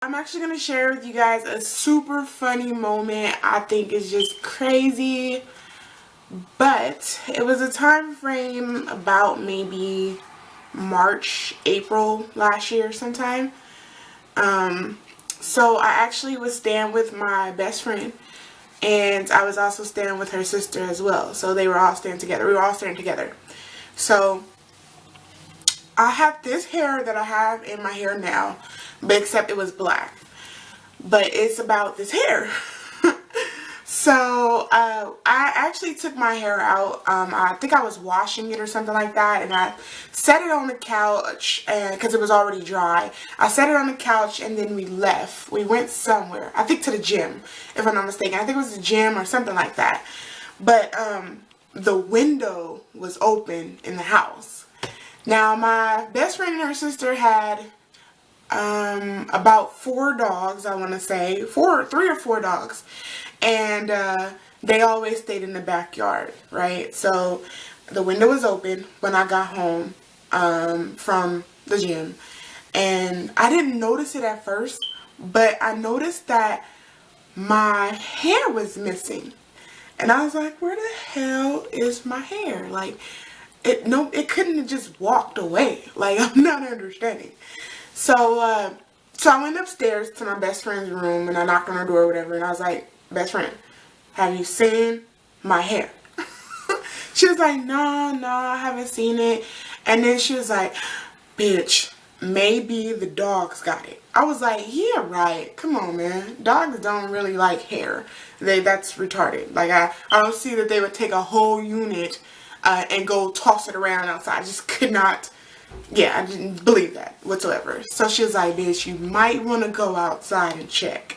I'm actually going to share with you guys a super funny moment. I think is just crazy, but it was a time frame about maybe March, April last year sometime. So I actually was staying with my best friend, and I was also staying with her sister as well. So they were all staying together. We were all staying together. So I have this hair that I have in my hair now, but except it was black. But it's about this hair. So I actually took my hair out. I think I was washing it or something like that, and I set it on the couch, and because it was already dry, I set it on the couch, and then we left. We went somewhere. I think to the gym, if I'm not mistaken. I think it was the gym or something like that. But the window was open in the house. Now my best friend and her sister had about 4 dogs, I want to say. 3 or 4 dogs. And they always stayed in the backyard, right? So the window was open when I got home from the gym. And I didn't notice it at first, but I noticed that my hair was missing. And I was like, where the hell is my hair? Like, it couldn't have just walked away. Like, I'm not understanding. So, so I went upstairs to my best friend's room, and I knocked on her door or whatever, and I was like, best friend, have you seen my hair? She was like, no, I haven't seen it. And then she was like, bitch, maybe the dogs got it. I was like, yeah, right. Come on, man. Dogs don't really like hair. That's retarded. Like, I don't see that they would take a whole unit and go toss it around outside. I just could not. Yeah, I didn't believe that whatsoever. So she was like, bitch, you might want to go outside and check.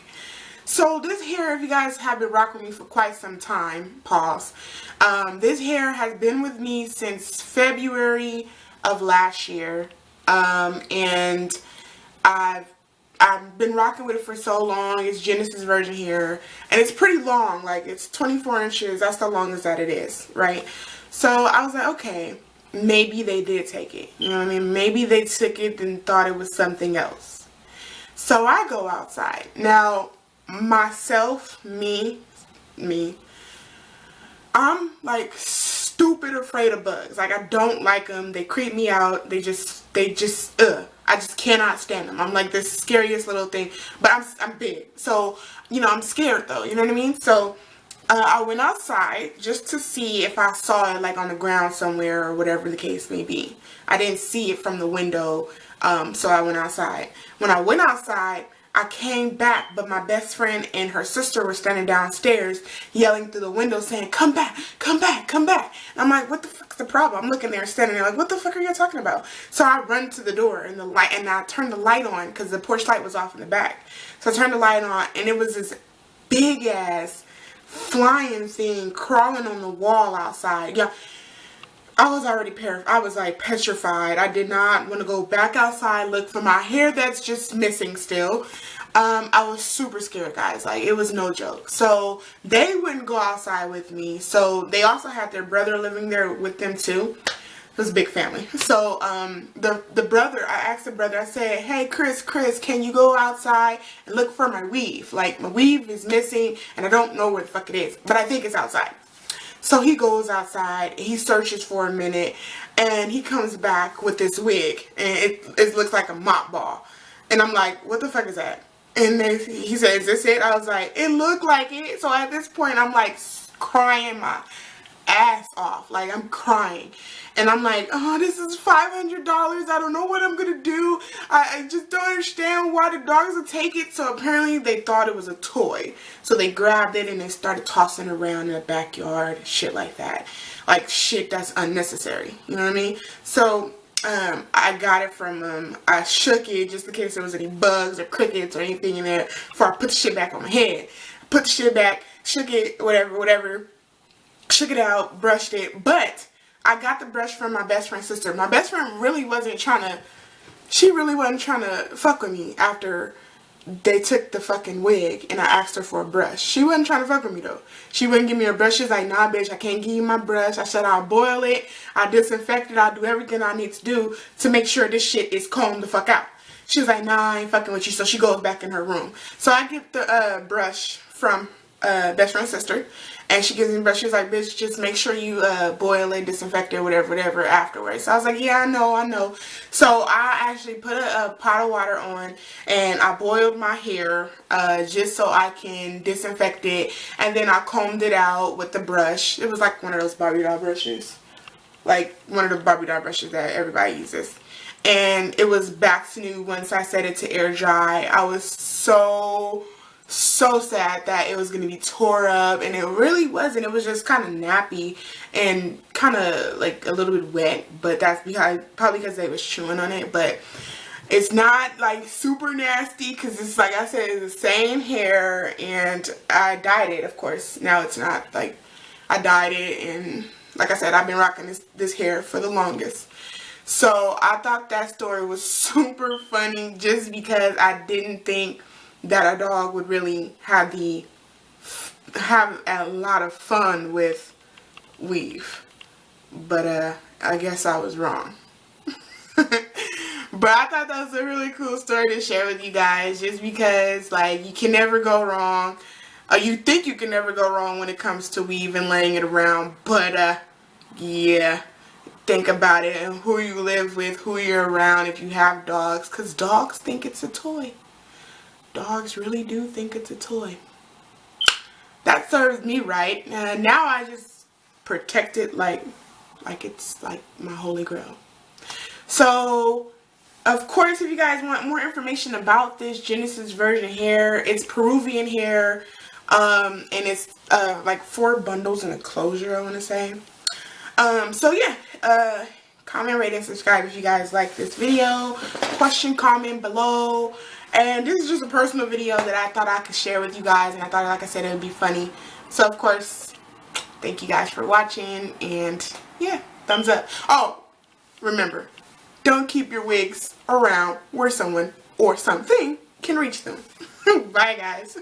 So this hair, if you guys have been rocking with me for quite some time, pause. This hair has been with me since February of last year. And I've been rocking with it for so long. It's Genesis virgin hair. And it's pretty long. Like, it's 24 inches. That's the longest that it is, right? So I was like, okay, maybe they did take it. You know what I mean? Maybe they took it and thought it was something else. So I go outside. Now, myself, me, I'm like stupid afraid of bugs. Like, I don't like them. They creep me out. I just cannot stand them. I'm like the scariest little thing. But I'm big. So, you know, I'm scared though. You know what I mean? So, I went outside just to see if I saw it like on the ground somewhere or whatever the case may be. I didn't see it from the window, so I went outside. When I went outside, I came back, but my best friend and her sister were standing downstairs yelling through the window saying, come back, come back, come back. And I'm like, what the fuck's the problem? I'm looking there, standing there like, what the fuck are you talking about? So I run to the door and I turned the light on because the porch light was off in the back. So I turned the light on, and it was this big ass flying thing crawling on the wall outside. Yeah, I was already I was like petrified. I did not want to go back outside, look for my hair that's just missing still. I was super scared, guys. Like, it was no joke. So they wouldn't go outside with me. So they also had their brother living there with them too. It was a big family. So the brother, I asked the brother, I said, hey, Chris, can you go outside and look for my weave? Like, my weave is missing, and I don't know where the fuck it is, but I think it's outside. So he goes outside, he searches for a minute, and he comes back with this wig, and it looks like a mop ball. And I'm like, what the fuck is that? And then he said, is this it? I was like, it looked like it. So at this point, I'm like crying my ass off. Like, I'm crying. And I'm like, oh, this is $500. I don't know what I'm going to do. I just don't understand why the dogs would take it. So apparently they thought it was a toy. So they grabbed it and they started tossing it around in the backyard. Shit like that. Like, shit that's unnecessary. You know what I mean? So I got it from them. I shook it just in case there was any bugs or crickets or anything in there before I put the shit back on my head. Put the shit back, shook it, whatever. Shook it out, brushed it, but I got the brush from my best friend's sister. My best friend really wasn't trying to fuck with me after they took the fucking wig and I asked her for a brush. She wasn't trying to fuck with me though. She wouldn't give me a brush. She's like, nah, bitch, I can't give you my brush. I said, I'll boil it, I'll disinfect it, I'll do everything I need to do to make sure this shit is combed the fuck out. She was like, nah, I ain't fucking with you. So she goes back in her room. So I get the brush from best friend's sister, and she gives me the brush. She was like, bitch, just make sure you boil it, disinfect it, whatever afterwards. So I was like, yeah, I know. So I actually put a pot of water on, and I boiled my hair just so I can disinfect it, and then I combed it out with the brush. It was like one of those Barbie doll brushes, like one of the Barbie doll brushes that everybody uses. And it was back to new once I set it to air dry. I was so sad that it was going to be tore up, and it really wasn't. It was just kind of nappy and kind of like a little bit wet, but that's probably because they was chewing on it. But it's not like super nasty because it's, like I said, it's the same hair, and I dyed it, of course. Now it's not, like, I dyed it, and like I said, I've been rocking this hair for the longest. So I thought that story was super funny just because I didn't think that a dog would really have a lot of fun with weave. But I guess I was wrong. But I thought that was a really cool story to share with you guys, just because, like, you can never go wrong. You think you can never go wrong when it comes to weave and laying it around, but yeah. Think about it, and who you live with, who you're around if you have dogs, because dogs think it's a toy. Dogs really do think it's a toy. That serves me right. Now I just protect it like it's like my holy grail. So, of course, if you guys want more information about this Genesis version hair, it's Peruvian hair, and it's like 4 bundles in a closure, I want to say. So yeah, comment, rate, and subscribe if you guys like this video. Question, comment below. And this is just a personal video that I thought I could share with you guys, and I thought, like I said, it would be funny. So of course, thank you guys for watching, and yeah, thumbs up. Oh, remember, don't keep your wigs around where someone or something can reach them. Bye guys.